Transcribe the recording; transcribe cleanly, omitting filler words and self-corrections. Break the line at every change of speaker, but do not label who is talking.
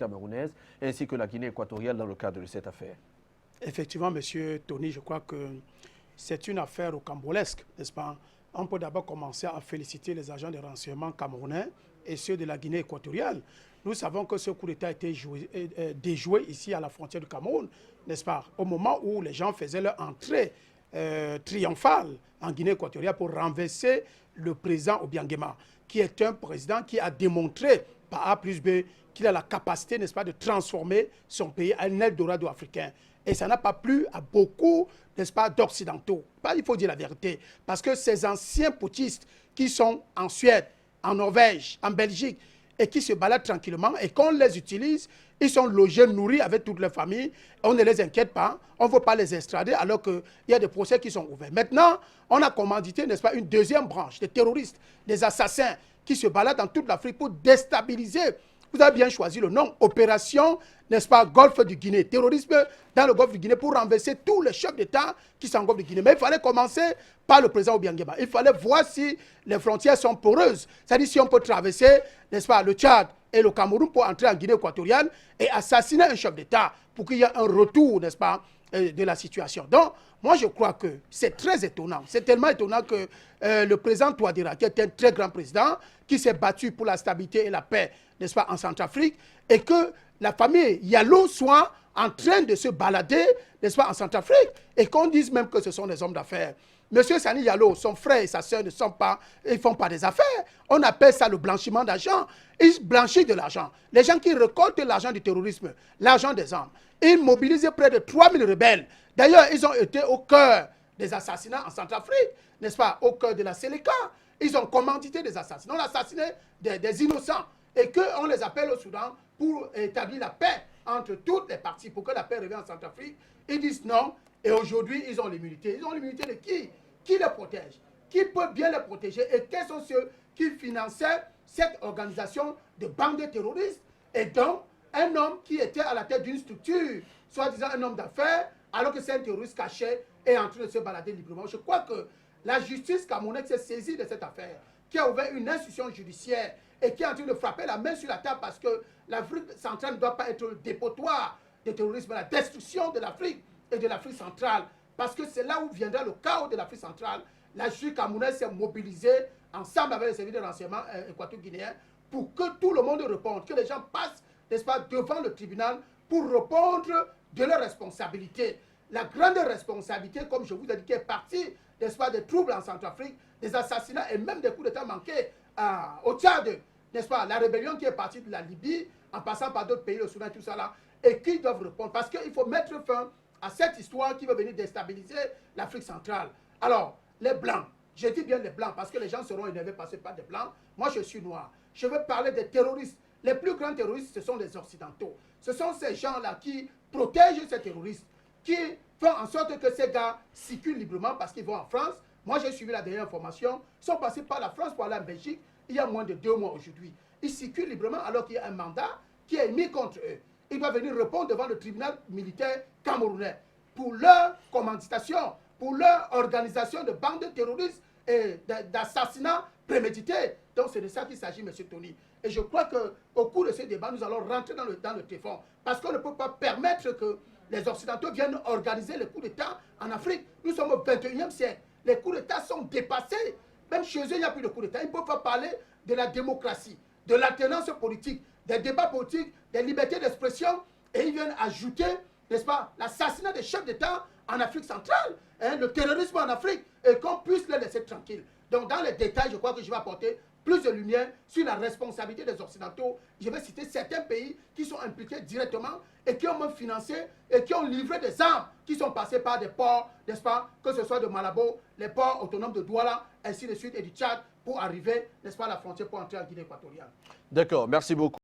camerounaise ainsi que la Guinée équatoriale dans le cadre de cette affaire?
Effectivement, Monsieur Tony, je crois que c'est une affaire rocambolesque, n'est-ce pas? On peut d'abord commencer à féliciter les agents de renseignement camerounais et ceux de la Guinée équatoriale. Nous savons que ce coup d'État a été déjoué ici à la frontière du Cameroun, n'est-ce pas? Au moment où les gens faisaient leur entrée triomphale en Guinée équatoriale pour renverser le président Obiangema, qui est un président qui a démontré par A plus B qu'il a la capacité, n'est-ce pas, de transformer son pays en Eldorado africain. Et ça n'a pas plu à beaucoup, n'est-ce pas, d'Occidentaux. Il faut dire la vérité. Parce que ces anciens putschistes qui sont en Suède, en Norvège, en Belgique, et qui se baladent tranquillement, et qu'on les utilise, ils sont logés, nourris avec toute leur famille, on ne les inquiète pas, on ne veut pas les extrader alors qu'il y a des procès qui sont ouverts. Maintenant, on a commandité, n'est-ce pas, une deuxième branche des terroristes, des assassins qui se baladent dans toute l'Afrique pour déstabiliser. Vous avez bien choisi le nom, opération, n'est-ce pas, Golfe du Guinée, terrorisme dans le Golfe du Guinée pour renverser tous les chefs d'État qui sont en Golfe du Guinée. Mais il fallait commencer par le président Obiangema. Il fallait voir si les frontières sont poreuses, c'est-à-dire si on peut traverser, n'est-ce pas, le Tchad et le Cameroun pour entrer en Guinée équatoriale et assassiner un chef d'État pour qu'il y ait un retour, n'est-ce pas, de la situation. Donc, moi, je crois que c'est très étonnant. C'est tellement étonnant que le président Touadéra, qui est un très grand président, qui s'est battu pour la stabilité et la paix, n'est-ce pas, en Centrafrique, et que la famille Yalo soit en train de se balader, n'est-ce pas, en Centrafrique, et qu'on dise même que ce sont des hommes d'affaires. Monsieur Sani Yalo, son frère et sa sœur ne sont pas, ils font pas des affaires. On appelle ça le blanchiment d'argent. Ils blanchissent de l'argent. Les gens qui récoltent l'argent du terrorisme, l'argent des armes, ils mobilisent près de 3000 rebelles. D'ailleurs, ils ont été au cœur des assassinats en Centrafrique, n'est-ce pas, au cœur de la Séléka. Ils ont commandité des assassinats. On a assassiné des innocents et qu'on les appelle au Soudan pour établir la paix entre toutes les parties, pour que la paix revienne en Centrafrique. Ils disent non et aujourd'hui, ils ont l'immunité. Ils ont l'immunité de qui? Qui les protège? Qui peut bien les protéger? Et quels sont ceux qui finançaient cette organisation de bandes terroristes? Et donc, un homme qui était à la tête d'une structure, soi-disant un homme d'affaires, alors que c'est un terroriste caché et en train de se balader librement. Je crois que la justice camerounaise s'est saisie de cette affaire, qui a ouvert une institution judiciaire et qui est en train de frapper la main sur la table parce que l'Afrique centrale ne doit pas être le dépotoir du terrorisme, la destruction de l'Afrique et de l'Afrique centrale. Parce que c'est là où viendra le chaos de l'Afrique centrale. La justice camerounaise s'est mobilisée ensemble avec les services de renseignement équato-guinéens pour que tout le monde réponde, que les gens passent, n'est-ce pas, devant le tribunal pour répondre de leurs responsabilités. La grande responsabilité, comme je vous ai dit, qui est partie, n'est-ce pas, des troubles en Centrafrique, des assassinats et même des coups d'État manqués au Tchad, n'est-ce pas, la rébellion qui est partie de la Libye, en passant par d'autres pays, le Soudan, tout ça là, et qui doivent répondre. Parce qu'il faut mettre fin à cette histoire qui va venir déstabiliser l'Afrique centrale. Alors, les Blancs, je dis bien les Blancs, parce que les gens seront énervés par ce pas des Blancs. Moi, je suis noir. Je veux parler des terroristes. Les plus grands terroristes, ce sont les Occidentaux. Ce sont ces gens-là qui protègent ces terroristes, qui font en sorte que ces gars circulent librement parce qu'ils vont en France. Moi, j'ai suivi la dernière information. Ils sont passés par la France pour aller en Belgique il y a moins de 2 mois aujourd'hui. Ils circulent librement alors qu'il y a un mandat qui est mis contre eux. Ils doivent venir répondre devant le tribunal militaire camerounais pour leur commanditation, pour leur organisation de bandes terroristes et d'assassinats prémédités. Donc c'est de ça qu'il s'agit, M. Tony. Et je crois qu'au cours de ce débat, nous allons rentrer dans le téléphone. Parce qu'on ne peut pas permettre que les Occidentaux viennent organiser les coups d'État en Afrique. Nous sommes au 21e siècle. Les coups d'État sont dépassés. Même chez eux, il n'y a plus de coups d'État. Ils ne peuvent pas parler de la démocratie, de l'alternance politique, des débats politiques, des libertés d'expression. Et ils viennent ajouter, n'est-ce pas, l'assassinat des chefs d'État en Afrique centrale, hein, le terrorisme en Afrique, et qu'on puisse les laisser tranquilles. Donc dans les détails, je crois que je vais apporter plus de lumière sur la responsabilité des Occidentaux. Je vais citer certains pays qui sont impliqués directement et qui ont même financé et qui ont livré des armes qui sont passées par des ports, n'est-ce pas, que ce soit de Malabo, les ports autonomes de Douala, ainsi de suite, et du Tchad, pour arriver, n'est-ce pas, à la frontière pour entrer en Guinée équatoriale.
D'accord, merci beaucoup.